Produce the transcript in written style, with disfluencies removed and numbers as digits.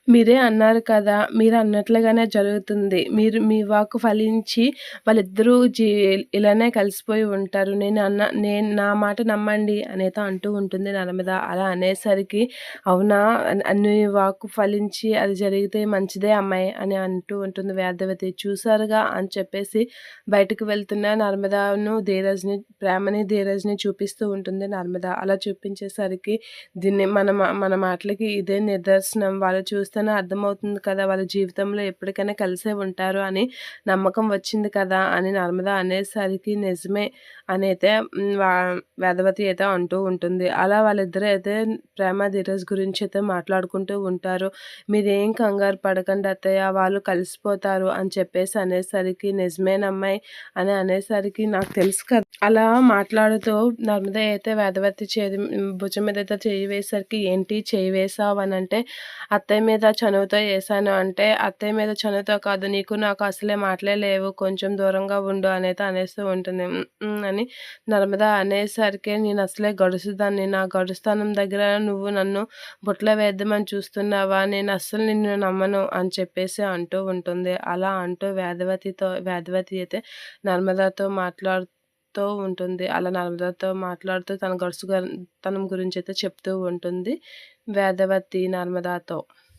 మీరే అన్నారు కదా! మీరన్నట్లుగానే జరుగుతుంది. మీరు మీ వాక్కు ఫలించి వాళ్ళిద్దరూ ఇలానే కలిసిపోయి ఉంటారు. నేను నా మాట నమ్మండి అనేతో అంటూ ఉంటుంది నర్మద. అలా అనేసరికి అవునా! నీ వాక్కు ఫలించి అది జరిగితే మంచిదే అమ్మాయి అని అంటూ ఉంటుంది వేదవతి. చూసారుగా అని చెప్పేసి బయటకు వెళ్తున్న నర్మదాను, ప్రేమని, ధీరజ్‌ని చూపిస్తూ ఉంటుంది నర్మద. అలా చూపించేసరికి దీన్ని మన మాటలకి ఇదే నిదర్శనం. వాళ్ళు చూస్తేనే అర్థమవుతుంది కదా! వాళ్ళ జీవితంలో ఎప్పటికైనా కలిసే ఉంటారు అని నమ్మకం వచ్చింది కదా! అని నర్మద అనేసరికి నిజమే అనైతే వేదవతి అయితే అంటూ ఉంటుంది. అలా వాళ్ళిద్దరూ అయితే ప్రేమ, ధీరజ్ గురించి అయితే మాట్లాడుకుంటూ ఉంటారు. మీరేం కంగారు పడకండి అత్తయ్య వాళ్ళు కలిసిపోతారు అని చెప్పేసి అనేసరికి నిజమేనమ్మాయి అని అనేసరికి నాకు తెలుసు కదా! అలా మాట్లాడుతూ నర్మద అయితే వేదవతి భుజం మీద అయితే చెయ్యి వేసేసరికి ఏంటి చెయ్యి వేసావు అనంటే అత్తయ్య మీద చనువుతో వేసాను అంటే అత్తయ్య మీద చనువుతో కాదు నీకు నాకు అసలే మాటలే లేవు కొంచెం దూరంగా ఉండు అనేది అనేస్తూ ఉంటుంది. అని నర్మద అనేసరికి నేను అసలే గడుసుదాన్ని నా గడుస్తానం దగ్గర నువ్వు నన్ను బుట్టలో వేద్దామని చూస్తున్నావా నేను అస్సలు నిన్ను నమ్మను అని చెప్పేసి అంటూ ఉంటుంది. అలా అంటూ వేదవతి అయితే నర్మదతో ఉంటుంది. అలా నర్మదతో మాట్లాడుతూ తన తనం గురించి అయితే చెప్తూ ఉంటుంది వేదవతి నర్మదాతో.